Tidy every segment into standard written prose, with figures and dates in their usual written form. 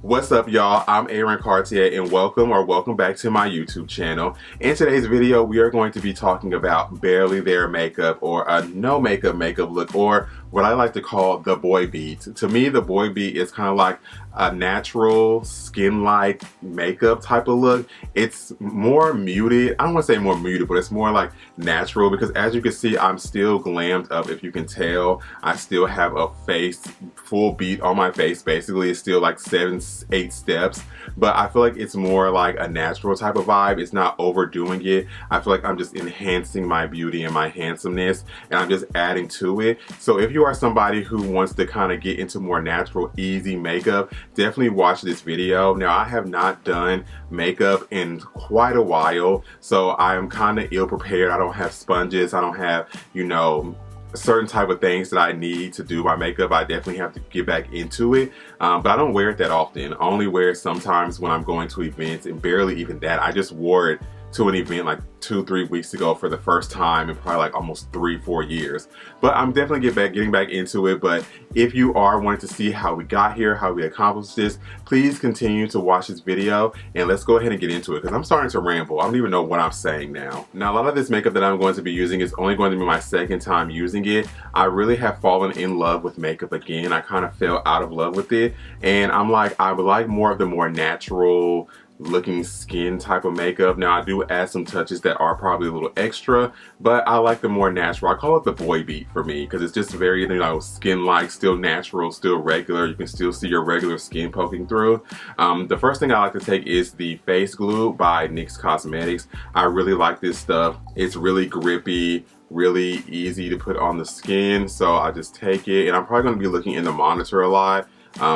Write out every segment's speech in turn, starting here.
What's up, y'all? I'm Alrernative and welcome back to my YouTube channel. In today's video, we are going to be talking about barely there makeup, or a no makeup look, or what I like to call the boy beat. To me, the boy beat is kind of like a natural skin-like makeup type of look. It's more muted. I don't want to say more muted, but it's more like natural, because as you can see, I'm still glammed up. If you can tell, I still have a face, full beat on my face. Basically, it's still like 7-8 steps, but I feel like it's more like a natural type of vibe. It's not overdoing it. I feel like I'm just enhancing my beauty and my handsomeness, and I'm just adding to it. So if you are somebody who wants to kind of get into more natural, easy makeup, definitely watch this video. Now, I have not done makeup in quite a while, so I am kind of ill prepared. I don't have sponges. I don't have, you know, certain type of things that I need to do my makeup. I definitely have to get back into it, but I don't wear it that often. I only wear it sometimes when I'm going to events, and barely even that. I just wore it to an event like 2-3 weeks ago for the first time in probably like almost 3-4 years. But I'm definitely getting back into it. But if you are wanting to see how we got here, how we accomplished this, please continue to watch this video, and let's go ahead and get into it, because I'm starting to ramble. I don't even know what I'm saying now. Now, a lot of this makeup that I'm going to be using is only going to be my second time using it. I really have fallen in love with makeup again. I kind of fell out of love with it, and I'm like, I would like more of the more natural looking skin type of makeup. Now, I do add some touches that are probably a little extra, but I like the more natural. I call it the boy beat for me, because it's just very, you know, skin-like, still natural, still regular. You can still see your regular skin poking through. The first thing I like to take is the face glue by NYX Cosmetics. I really like this stuff. It's really grippy, really easy to put on the skin, so I just take it, and I'm probably going to be looking in the monitor a lot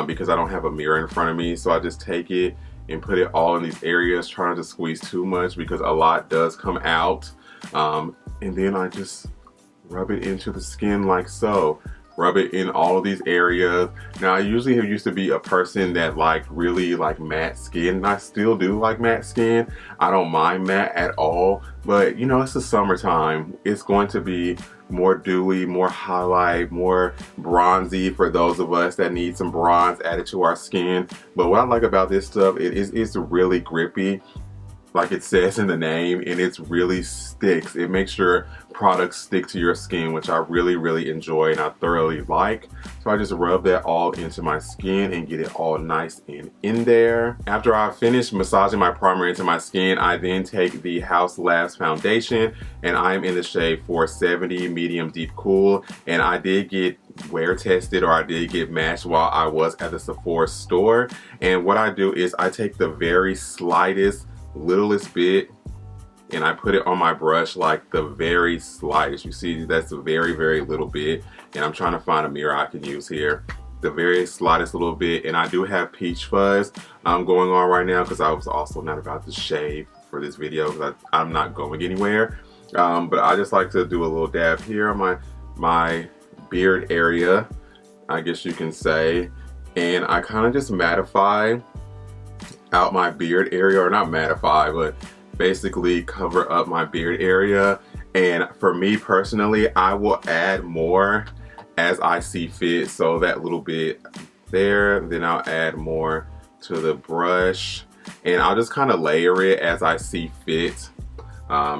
because I don't have a mirror in front of me, so I just take it and put it all in these areas, trying not to squeeze too much because a lot does come out. And then I just rub it into the skin like so. Rub it in all of these areas. Now, I usually used to be a person that like really like matte skin, and I still do like matte skin. I don't mind matte at all, but you know, it's the summertime. It's going to be more dewy, more highlight, more bronzy for those of us that need some bronze added to our skin. But what I like about this stuff, it's really grippy, like it says in the name, and it really sticks. It makes your products stick to your skin, which I really enjoy and I thoroughly like. So I just rub that all into my skin and get it all nice and in there. After I finish massaging my primer into my skin, I then take the Haus foundation, and I'm in the shade 470 medium deep cool, and I did get wear tested, or I did get matched while I was at the Sephora store. And what I do is I take the very slightest, littlest bit, and I put it on my brush, like the very slightest. You see, that's a very little bit, and I'm trying to find a mirror I can use here. The very slightest little bit, and I do have peach fuzz going on right now, because I was also not about to shave for this video, because I'm not going anywhere. But I just like to do a little dab here on my beard area, I guess you can say, and I kind of just mattify out my beard area, or not mattify, but basically cover up my beard area. And for me personally, I will add more as I see fit. So that little bit there, then I'll add more to the brush, and I'll just kind of layer it as I see fit.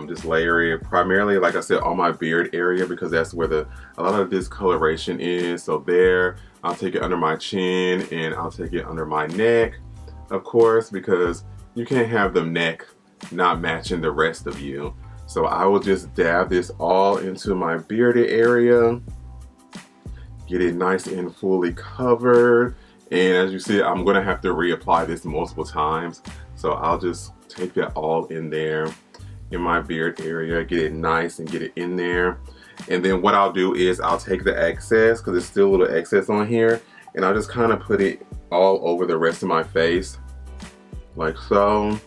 Just layer it primarily, like I said, on my beard area, because that's where a lot of discoloration is. So there, I'll take it under my chin, and I'll take it under my neck, of course, because you can't have the neck not matching the rest of you. So I will just dab this all into my bearded area, get it nice and fully covered. And as you see, I'm gonna have to reapply this multiple times, so I'll just take that all in there in my beard area, get it nice and get it in there. And then what I'll do is I'll take the excess, because there's still a little excess on here, and I'll just kind of put it all over the rest of my face like so,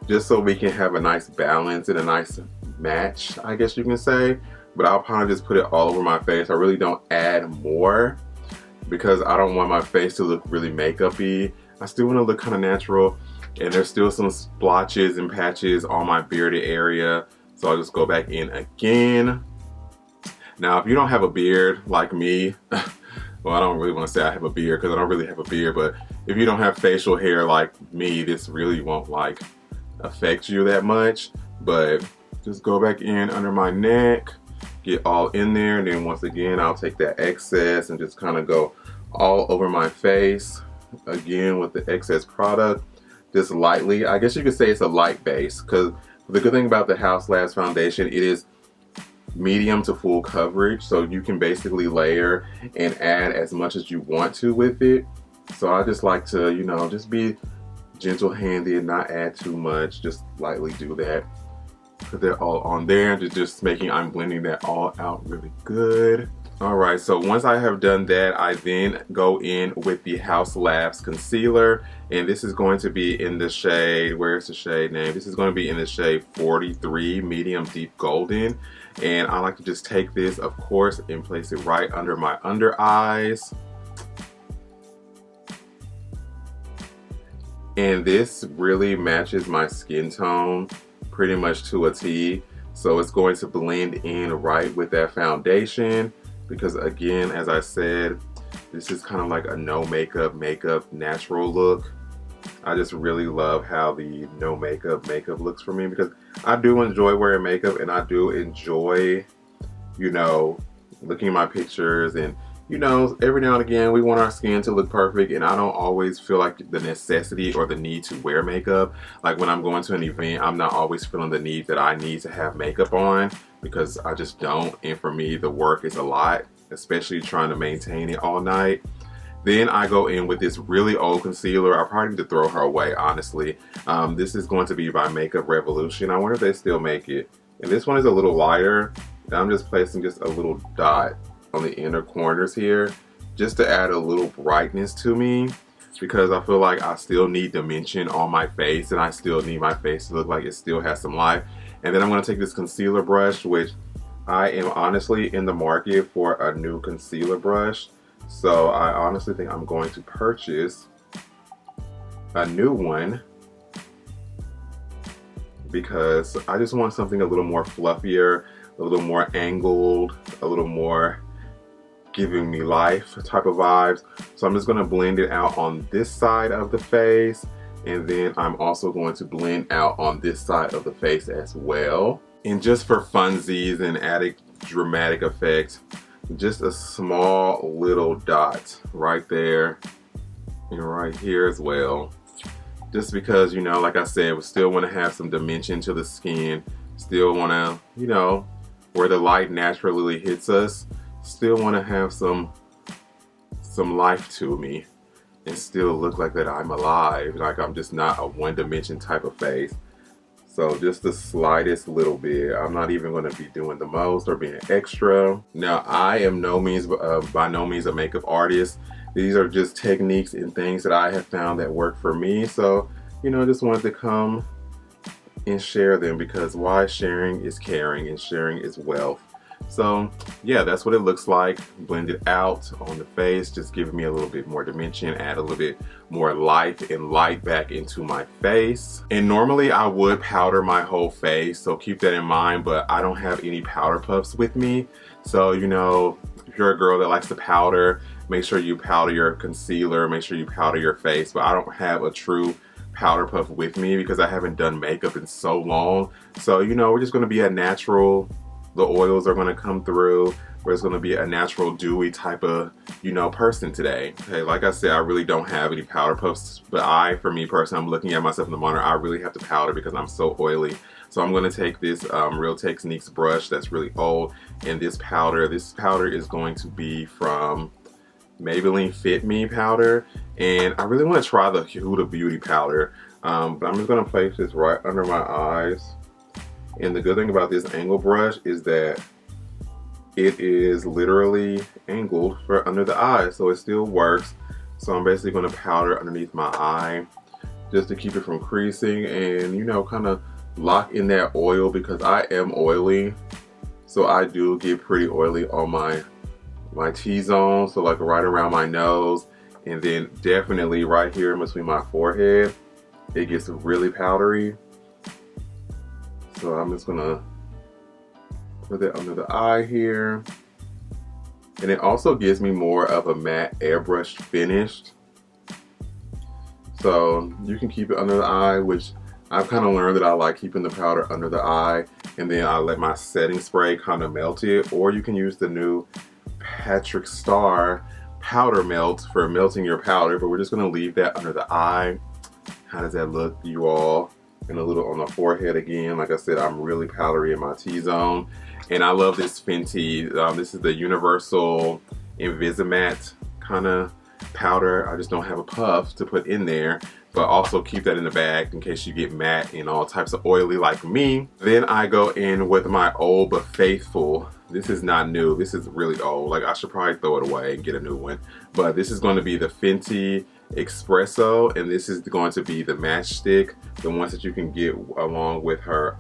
just so we can have a nice balance and a nice match, I guess you can say. But I'll probably just put it all over my face. I really don't add more, because I don't want my face to look really makeup-y. I still want to look kind of natural, and there's still some splotches and patches on my bearded area, so I'll just go back in again. Now, if you don't have a beard like me, well, I don't really want to say I have a beard because I don't really have a beard, but if you don't have facial hair like me, this really won't like affect you that much. But just go back in under my neck, get all in there, and then once again, I'll take that excess and just kind of go all over my face again with the excess product, just lightly. I guess you could say it's a light base, because the good thing about the Haus Labs foundation, it is medium to full coverage, so you can basically layer and add as much as you want to with it. So I just like to, you know, just be gentle handed, not add too much, just lightly do that. Put that all on there, just making, I'm blending that all out really good. Alright, so once I have done that, I then go in with the Haus Labs concealer, and this is going to be in the shade, where's the shade name? This is going to be in the shade 43, medium deep golden. And I like to just take this, of course, and place it right under my under eyes. And this really matches my skin tone pretty much to a T. So it's going to blend in right with that foundation. Because again, as I said, this is kind of like a no makeup natural look. I just really love how the no makeup looks for me, because I do enjoy wearing makeup, and I do enjoy, you know, looking at my pictures, and you know, every now and again we want our skin to look perfect, and I don't always feel like the necessity or the need to wear makeup. Like when I'm going to an event, I'm not always feeling the need that I need to have makeup on, because I just don't. And for me, the work is a lot, especially trying to maintain it all night. Then I go in with this really old concealer. I probably need to throw her away, honestly. This is going to be by Makeup Revolution. I wonder if they still make it. And this one is a little lighter. And I'm just placing just a little dot on the inner corners here, just to add a little brightness to me, because I feel like I still need dimension on my face, and I still need my face to look like it still has some life. And then I'm going to take this concealer brush, which I am honestly in the market for a new concealer brush. So I honestly think I'm going to purchase a new one, because I just want something a little more fluffier, a little more angled, a little more giving me life type of vibes. So I'm just going to blend it out on this side of the face, and then I'm also going to blend out on this side of the face as well. And just for funsies and added dramatic effect, just a small little dot right there and right here as well. Just because, you know, like I said, we still want to have some dimension to the skin. Still want to, you know, where the light naturally hits us, still want to have some life to me and still look like that I'm alive. Like I'm just not a one dimension type of face. So just the slightest little bit. I'm not even going to be doing the most or being extra. Now, I am by no means a makeup artist. These are just techniques and things that I have found that work for me. So, you know, just wanted to come and share them, because why? Sharing is caring, and sharing is wealth. So yeah, that's what it looks like blended out on the face, just giving me a little bit more dimension, add a little bit more life and light back into my face. And normally I would powder my whole face, so keep that in mind, but I don't have any powder puffs with me. So, you know, if you're a girl that likes to powder, make sure you powder your concealer, make sure you powder your face. But I don't have a true powder puff with me because I haven't done makeup in so long. So, you know, we're just going to be a natural, the oils are going to come through, where it's going to be a natural dewy type of, you know, person today. Okay, like I said, I really don't have any powder puffs, but for me personally, I'm looking at myself in the monitor, I really have to powder because I'm so oily. So I'm going to take this Real Techniques brush that's really old, and this powder is going to be from Maybelline Fit Me powder, and I really want to try the Huda Beauty powder, but I'm just going to place this right under my eyes. And the good thing about this angle brush is that it is literally angled for under the eye, so it still works. So I'm basically going to powder underneath my eye just to keep it from creasing, and, you know, kind of lock in that oil, because I am oily. So I do get pretty oily on my T-zone, so like right around my nose, and then definitely right here in between my forehead, it gets really powdery. So I'm just gonna put it under the eye here, And it also gives me more of a matte airbrush finish. So you can keep it under the eye, which I've kind of learned that I like keeping the powder under the eye, and then I let my setting spray kind of melt it. Or you can use the new Patrick Star powder melt for melting your powder, but we're just going to leave that under the eye. How does that look, you all? And a little on the forehead again. Like I said, I'm really powdery in my T-zone. And I love this Fenty. This is the Universal Invisimatte kind of powder. I just don't have a puff to put in there, but also keep that in the bag in case you get matte and all types of oily like me. Then I go in with my old but faithful. This is not new. This is really old. Like, I should probably throw it away and get a new one. But this is going to be the Fenty Espresso, and this is going to be the MatchStix, the ones that you can get along with her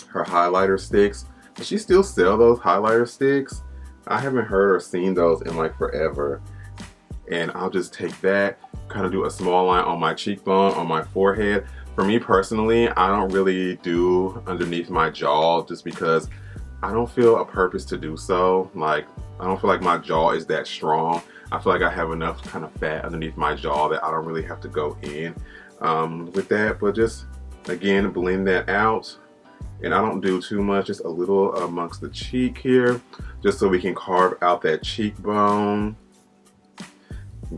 her highlighter sticks. Does she still sell those highlighter sticks? I haven't heard or seen those in like forever. And I'll just take that, kind of do a small line on my cheekbone, on my forehead. For me personally, I don't really do underneath my jaw just because I don't feel a purpose to do so. Like, I don't feel like my jaw is that strong. I feel like I have enough kind of fat underneath my jaw that I don't really have to go in with that. But just, again, blend that out. And I don't do too much, just a little amongst the cheek here, just so we can carve out that cheekbone.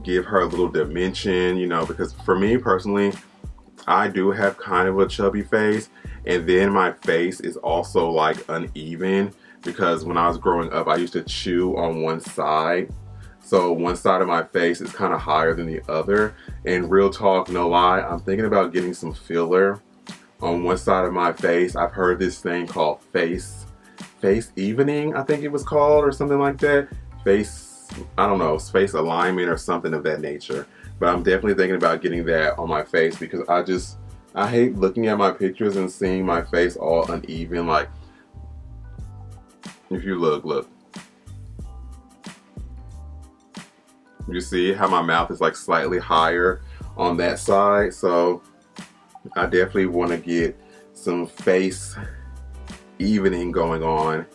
Give her a little dimension, you know, because for me personally, I do have kind of a chubby face, and then my face is also like uneven because when I was growing up, I used to chew on one side. So one side of my face is kind of higher than the other. And real talk, no lie, I'm thinking about getting some filler on one side of my face. I've heard this thing called face evening, I think it was called, or something like that. I don't know, face alignment or something of that nature. But I'm definitely thinking about getting that on my face because I hate looking at my pictures and seeing my face all uneven. Like, if you look. You see how my mouth is like slightly higher on that side. So I definitely want to get some face evening going on.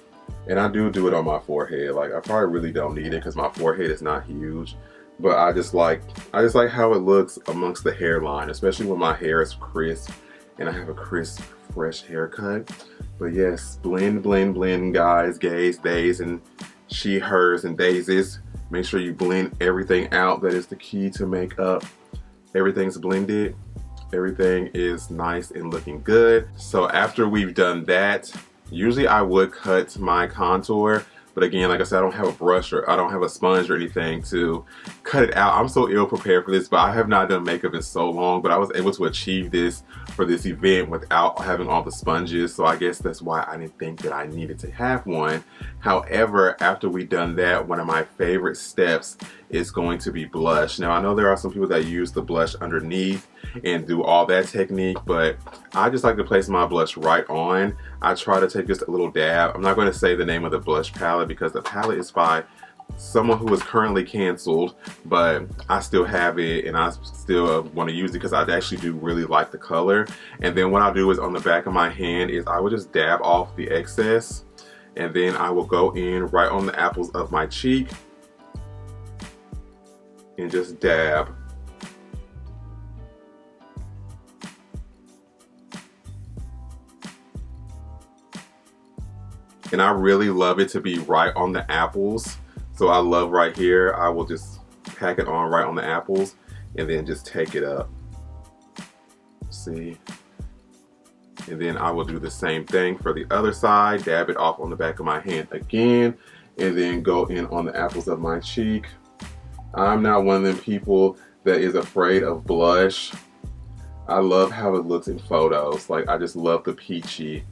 And I do it on my forehead. Like, I probably really don't need it because my forehead is not huge. But I just like how it looks amongst the hairline, especially when my hair is crisp and I have a crisp, fresh haircut. But yes, blend, guys, gays, days, and she, hers, and daisies. Make sure you blend everything out. That is the key to makeup. Everything's blended. Everything is nice and looking good. So after we've done that, usually I would cut my contour, but again, like I said, I don't have a brush or I don't have a sponge or anything to cut it out. I'm so ill prepared for this, but I have not done makeup in so long, but I was able to achieve this for this event without having all the sponges. So I guess that's why I didn't think that I needed to have one. However, after we've done that, one of my favorite steps is going to be blush. Now, I know there are some people that use the blush underneath and do all that technique, but I just like to place my blush right on. I try to take just a little dab. I'm not going to say the name of the blush palette because the palette is by someone who is currently canceled, but I still have it and I still want to use it because I actually do really like the color. And then what I'll do is on the back of my hand is I will just dab off the excess, and then I will go in right on the apples of my cheek and just dab. And I really love it to be right on the apples. So I love right here, I will just pack it on right on the apples and then just take it up. See? And then I will do the same thing for the other side, dab it off on the back of my hand again, and then go in on the apples of my cheek. I'm not one of them people that is afraid of blush. I love how it looks in photos. Like, I just love the peachy.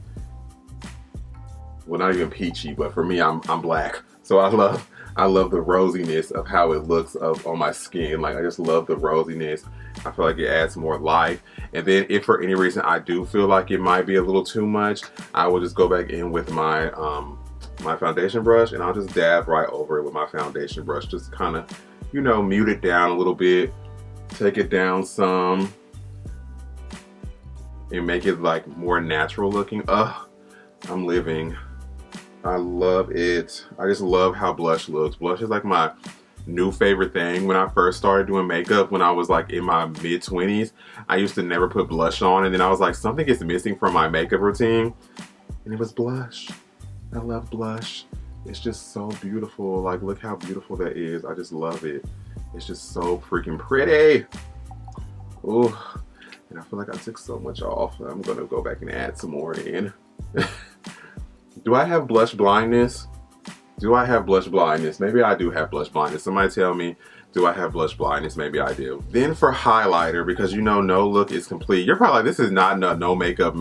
Well, not even peachy, but for me, I'm black. So I love the rosiness of how it looks on my skin. Like, I just love the rosiness. I feel like it adds more life. And then if for any reason I do feel like it might be a little too much, I will just go back in with my my foundation brush and I'll just dab right over it with my foundation brush. Just kind of, you know, mute it down a little bit, take it down some, and make it like more natural looking. I'm living. I love it. I just love how blush looks. Blush is like my new favorite thing. When I first started doing makeup, when I was like in my mid-20s, I used to never put blush on, and then I was like, something is missing from my makeup routine, and it was blush. I love blush. It's just so beautiful. Like, look how beautiful that is. I just love it. It's just so freaking pretty. Ooh, and I feel like I took so much off. I'm gonna go back and add some more in. Do I have blush blindness? Do I have blush blindness? Maybe I do have blush blindness. Somebody tell me, do I have blush blindness? Maybe I do. Then for highlighter, because you know no look is complete. You're probably like, this is not no makeup.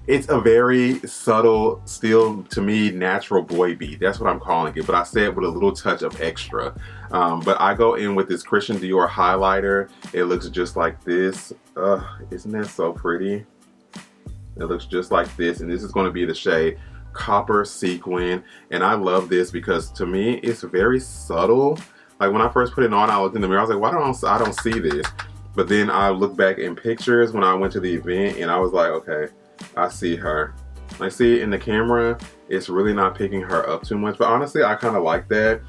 It's a very subtle, still to me, natural boy beat. That's what I'm calling it. But I said with a little touch of extra. But I go in with this Christian Dior highlighter. It looks just like this. Isn't that so pretty? It looks just like this. And this is going to be the shade Copper Sequin, and I love this because to me it's very subtle. Like when I first put it on, I looked in the mirror, I was like, why I don't see this? But then I looked back in pictures when I went to the event, and I was like, okay, I see her. I see it in the camera. It's really not picking her up too much, but honestly I kind of like that.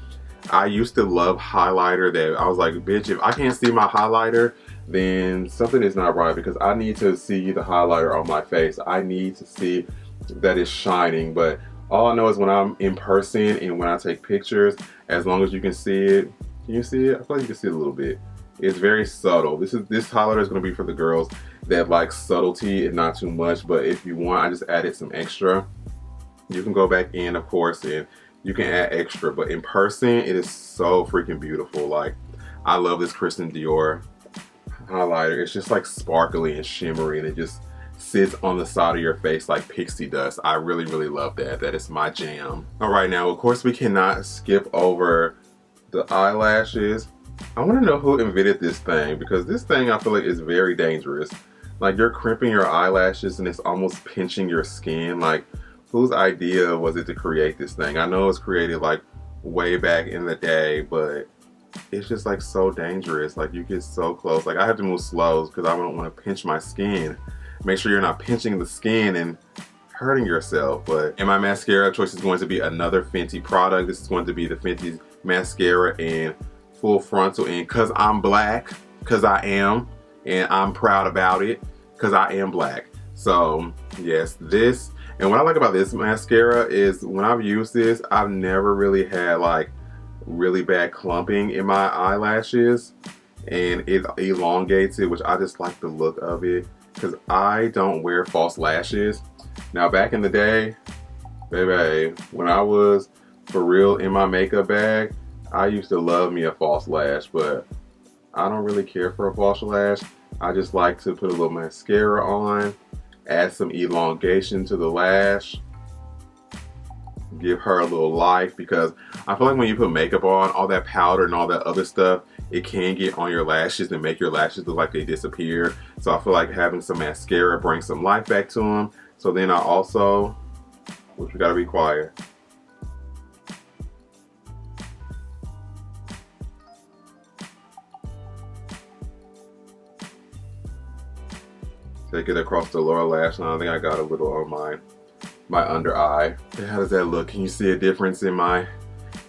I used to love highlighter that I was like, bitch, if I can't see my highlighter, then something is not right, because I need to see the highlighter on my face. I need to see that is shining. But all I know is when I'm in person and when I take pictures, as long as you can see it. Can you see it? I feel like you can see it a little bit. It's very subtle. This highlighter is going to be for the girls that like subtlety and not too much, but if you want, I just added some extra. You can go back in, of course, and you can add extra, but in person it is so freaking beautiful. Like, I love this Christian Dior highlighter. It's just like sparkly and shimmery, and it just sits on the side of your face like pixie dust. I really love that. That is my jam. All right, now of course we cannot skip over the eyelashes. I want to know who invented this thing, because this thing I feel like is very dangerous. Like, you're crimping your eyelashes and it's almost pinching your skin. Like, whose idea was it to create this thing? I know it was created like way back in the day, but it's just like so dangerous. Like, you get so close. Like, I have to move slow because I don't want to pinch my skin. Make sure you're not pinching the skin and hurting yourself. But in my mascara choice is going to be another Fenty product. This is going to be the Fenty mascara in full frontal, and cause I'm black, cause I am, and I'm proud about it, cause I am black. So yes, this, and what I like about this mascara is when I've used this, I've never really had like really bad clumping in my eyelashes, and it elongates it, which I just like the look of it. Because I don't wear false lashes. Now back in the day, baby, when I was for real in my makeup bag, I used to love me a false lash, but I don't really care for a false lash. I just like to put a little mascara on, add some elongation to the lash, give her a little life, because I feel like when you put makeup on, all that powder and all that other stuff, it can get on your lashes and make your lashes look like they disappear. So I feel like having some mascara brings some life back to them. So then I also, which we gotta be quiet. Take it across the lower lash line. I think I got a little on my under eye. How does that look? Can you see a difference in my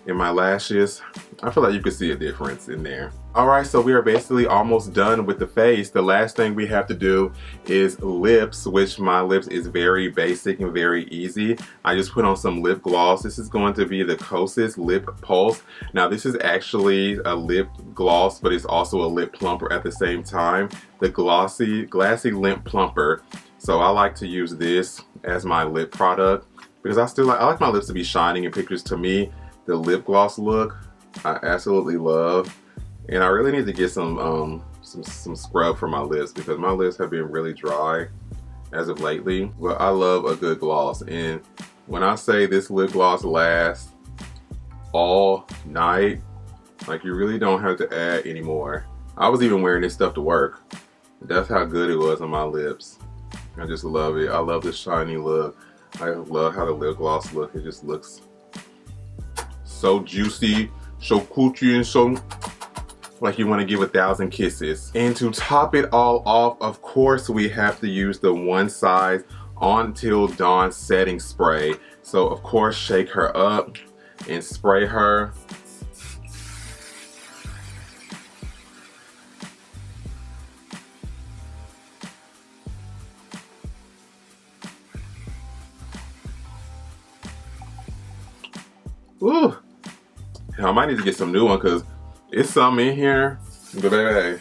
lashes? I feel like you can see a difference in there. Alright, so we are basically almost done with the face. The last thing we have to do is lips, which my lips is very basic and very easy. I just put on some lip gloss. This is going to be the Kosas Lip Pulse. Now this is actually a lip gloss, but it's also a lip plumper at the same time. The Glassy Lip Plumper. So I like to use this as my lip product because I like my lips to be shining in pictures. To me, the lip gloss look, I absolutely love. And I really need to get some scrub for my lips because my lips have been really dry as of lately. But I love a good gloss. And when I say this lip gloss lasts all night, like you really don't have to add any more. I was even wearing this stuff to work. That's how good it was on my lips. I just love it. I love the shiny look. I love how the lip gloss look. It just looks so juicy, so coochie, and so like you want to give 1,000 kisses. And to top it all off, of course, we have to use the One Size Until Dawn setting spray. So of course, shake her up and spray her. Ooh, I might need to get some new one because it's some in here, but hey,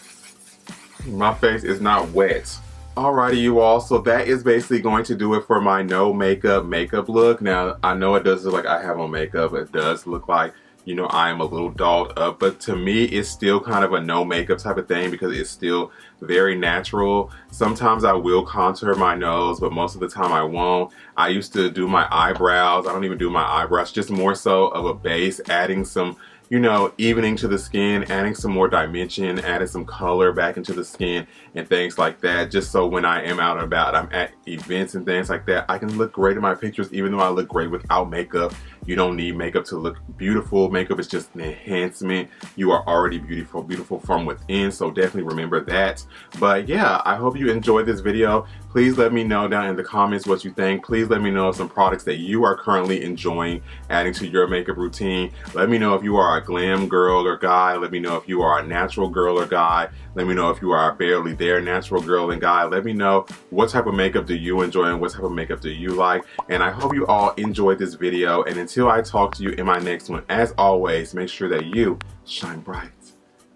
my face is not wet. Alrighty, you all, so that is basically going to do it for my no makeup look. Now, I know it does look like I have on makeup. It does look like, you know, I am a little dolled up, but to me, it's still kind of a no makeup type of thing because it's still very natural. Sometimes I will contour my nose, but most of the time I won't. I used to do my eyebrows. I don't even do my eyebrows, just more so of a base, adding some, you know, evening to the skin, adding some more dimension, adding some color back into the skin and things like that, just so when I am out and about, I'm at events and things like that, I can look great in my pictures even though I look great without makeup. You don't need makeup to look beautiful. Makeup is just an enhancement. You are already beautiful, beautiful from within, so definitely remember that. But yeah, I hope you enjoyed this video. Please let me know down in the comments what you think. Please let me know of some products that you are currently enjoying adding to your makeup routine. Let me know if you are a glam girl or guy. Let me know if you are a natural girl or guy. Let me know if you are a barely there natural girl and guy. Let me know what type of makeup do you enjoy and what type of makeup do you like. And I hope you all enjoyed this video. And until I talk to you in my next one, as always, make sure that you shine bright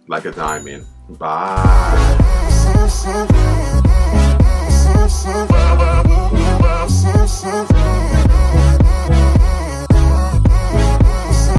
like a diamond. Bye. So